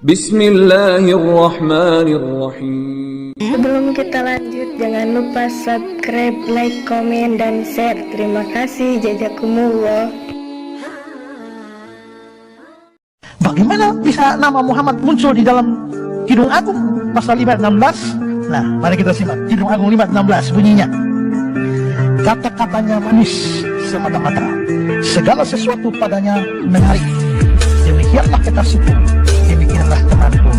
Bismillahirrahmanirrahim. Sebelum kita lanjut, jangan lupa subscribe, like, komen, dan share. Terima kasih. Jazakumullah. Bagaimana bisa nama Muhammad muncul di dalam Kidung Agung pasal 516? Nah, mari kita simak. Kidung Agung 516 bunyinya. Kata-katanya manis semata-mata, segala sesuatu padanya menarik. Demikianlah kekasihku, demikianlah temanku,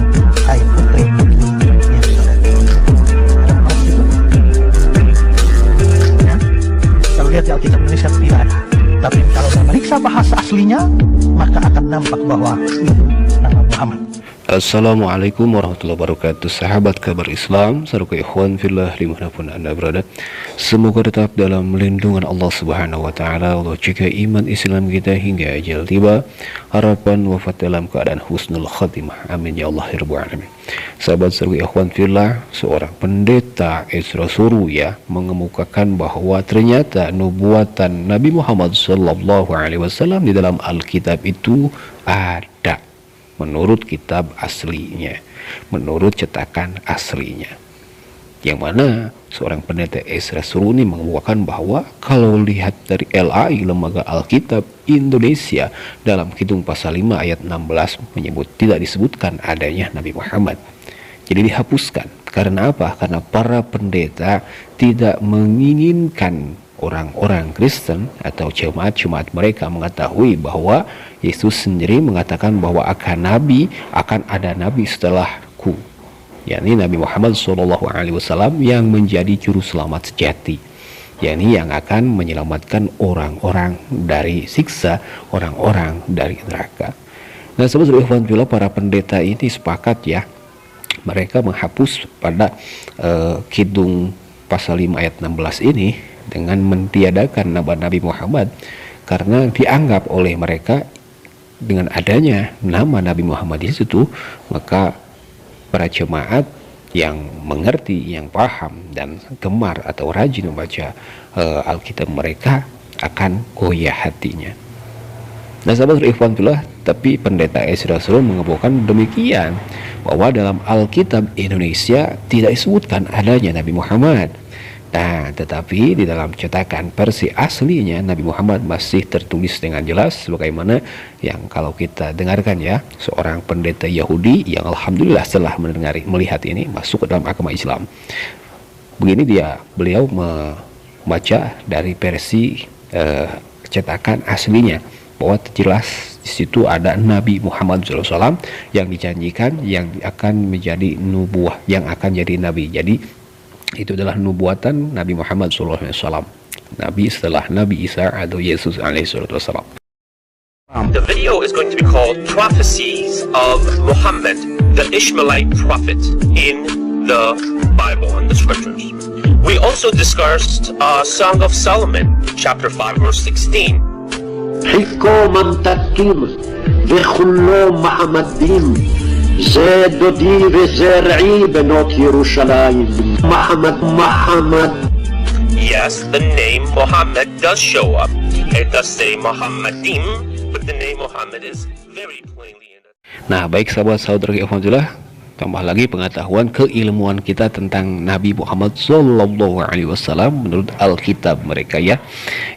hai putri yang saudara. Ya, kalau lihat di Alkitab Indonesia tidak ada. Tapi kalau memeriksa bahasa aslinya, maka akan nampak bahwa itu nama Muhammad. Assalamualaikum warahmatullahi wabarakatuh. Sahabat kabar Islam, saudara ikhwan fillah dimanapun anda berada, semoga tetap dalam lindungan Allah Subhanahu wa Ta'ala. Allah jaga iman Islam kita hingga ajal tiba, harapan wafat dalam keadaan husnul khatimah, amin ya Allah ya Rabbal alamin. Sahabat saudara ikhwan fillah, seorang pendeta Isra Surya mengemukakan bahwa ternyata nubuatan Nabi Muhammad sallallahu alaihi wasallam di dalam Alkitab itu ada menurut kitab aslinya, menurut cetakan aslinya, yang mana seorang pendeta Isra Surya mengemukakan bahwa kalau lihat dari LAI, Lembaga Alkitab Indonesia, dalam Kidung pasal 5 ayat 16 menyebut tidak disebutkan adanya Nabi Muhammad. Jadi dihapuskan. Karena apa? Karena para pendeta tidak menginginkan orang-orang Kristen atau jemaat-jemaat mereka mengetahui bahwa Yesus sendiri mengatakan bahwa akan ada nabi setelahku, yakni Nabi Muhammad SAW yang menjadi juru selamat sejati, yakni yang akan menyelamatkan orang-orang dari siksa, orang-orang dari neraka. Nah, sahabat ikhwan fillah, para pendeta ini sepakat ya, mereka menghapus pada Kidung pasal 5 ayat 16 ini dengan mentiadakan nama Nabi Muhammad, karena dianggap oleh mereka dengan adanya nama Nabi Muhammad di situ, maka para jemaat yang mengerti, yang paham dan gemar atau rajin membaca Alkitab mereka akan goyah hatinya. Nah, sahabat ikhwan fillah, tapi pendeta Isra Surya mengemukakan demikian, bahwa dalam Alkitab Indonesia tidak disebutkan adanya Nabi Muhammad. Nah, tetapi di dalam cetakan versi aslinya Nabi Muhammad masih tertulis dengan jelas, sebagaimana yang kalau kita dengarkan ya, seorang pendeta Yahudi yang alhamdulillah setelah melihat ini masuk ke dalam agama Islam. Begini beliau membaca dari versi cetakan aslinya, bahwa jelas di situ ada Nabi Muhammad SAW yang dijanjikan yang akan menjadi nubuah, yang akan jadi nabi. Jadi itu adalah nubuatan Nabi Muhammad SAW, Nabi setelah Nabi Isa atau Yesus alaihissalam. The video is going to be called Prophecies of Muhammad, the Ishmaelite prophet, in the Bible and the scriptures. We also discussed Song of Solomon, chapter 5, verse 16. חיכו ממתקים וחולו מחמדים, זה דודי וזרעי בנות ירושלים. Muhammad. Yes, the name Muhammad does show up. It does say Muhammadim, but the name Muhammad is very plainly in it. Nah, baik sahabat saudara alhamdulillah, tambah lagi pengetahuan keilmuan kita tentang Nabi Muhammad SAW menurut Alkitab mereka ya.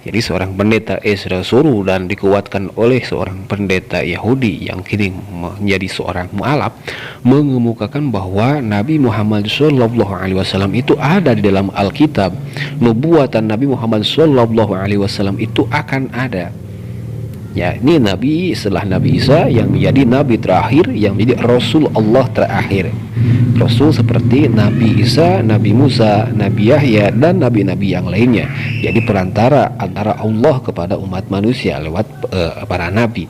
Jadi seorang pendeta Isra Surya dan dikuatkan oleh seorang pendeta Yahudi yang kini menjadi seorang mu'alaf, mengemukakan bahwa Nabi Muhammad SAW itu ada di dalam Alkitab. Nubuatan Nabi Muhammad SAW itu akan ada. Ya, ini Nabi setelah Nabi Isa yang menjadi Nabi terakhir, yang menjadi Rasul Allah terakhir. Rasul seperti Nabi Isa, Nabi Musa, Nabi Yahya, dan Nabi-Nabi yang lainnya. Jadi perantara antara Allah kepada umat manusia lewat para Nabi.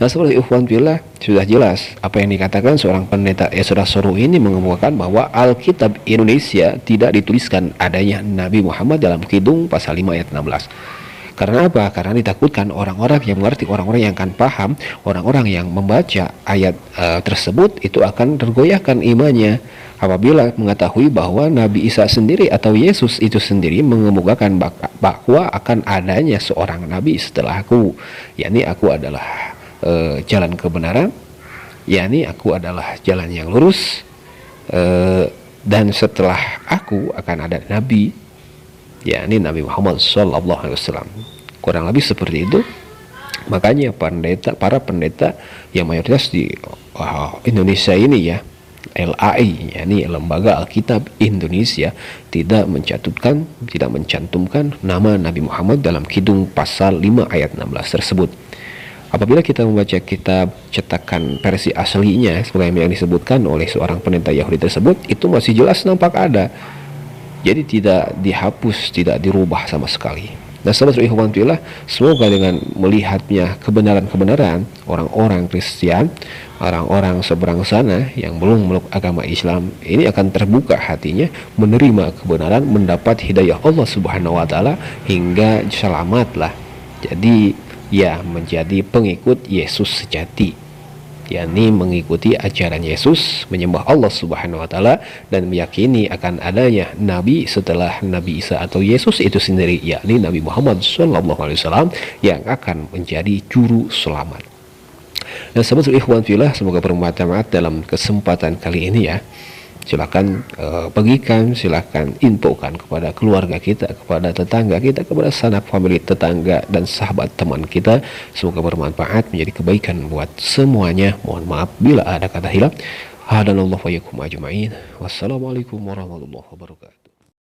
Nah, seperti ikhwan fillah, sudah jelas apa yang dikatakan seorang pendeta Isra Surya ini mengemukakan bahwa Alkitab Indonesia tidak dituliskan adanya Nabi Muhammad dalam Kidung pasal 5 ayat 16. Karena apa? Karena ditakutkan orang-orang yang mengerti, orang-orang yang akan paham, orang-orang yang membaca ayat tersebut itu akan tergoyahkan imannya apabila mengetahui bahwa Nabi Isa sendiri atau Yesus itu sendiri mengemukakan bahwa akan adanya seorang nabi setelahku, yakni aku adalah jalan kebenaran, yakni aku adalah jalan yang lurus, dan setelah aku akan ada nabi, yakni Nabi Muhammad SAW. Kurang lebih seperti itu. Makanya para pendeta yang mayoritas di Indonesia ini ya, LAI, yakni Lembaga Alkitab Indonesia, tidak mencantumkan nama Nabi Muhammad dalam Kidung pasal 5 ayat 16 tersebut. Apabila kita membaca kitab cetakan versi aslinya sebagaimana yang disebutkan oleh seorang pendeta Yahudi tersebut, itu masih jelas nampak ada. Jadi tidak dihapus, tidak dirubah sama sekali. Nah, sahabat ikhwan fillah, semoga dengan melihatnya kebenaran-kebenaran orang-orang Kristen, orang-orang seberang sana yang belum meluk agama Islam, ini akan terbuka hatinya menerima kebenaran, mendapat hidayah Allah Subhanahu wa taala hingga selamatlah. Jadi ya menjadi pengikut Yesus sejati, yakni mengikuti ajaran Yesus, menyembah Allah Subhanahu wa taala dan meyakini akan adanya nabi setelah Nabi Isa atau Yesus itu sendiri, yakni Nabi Muhammad SAW yang akan menjadi juru selamat. Nah, sahabat ikhwan fillah, semoga bermanfaat dalam kesempatan kali ini ya. Silakan bagikan, silakan infokan kepada keluarga kita, kepada tetangga kita, kepada sanak famili tetangga dan sahabat teman kita. Semoga bermanfaat, menjadi kebaikan buat semuanya. Mohon maaf bila ada kata hilaf. Hadanallahu wa iyyakum ajma'in. Wassalamualaikum warahmatullahi wabarakatuh.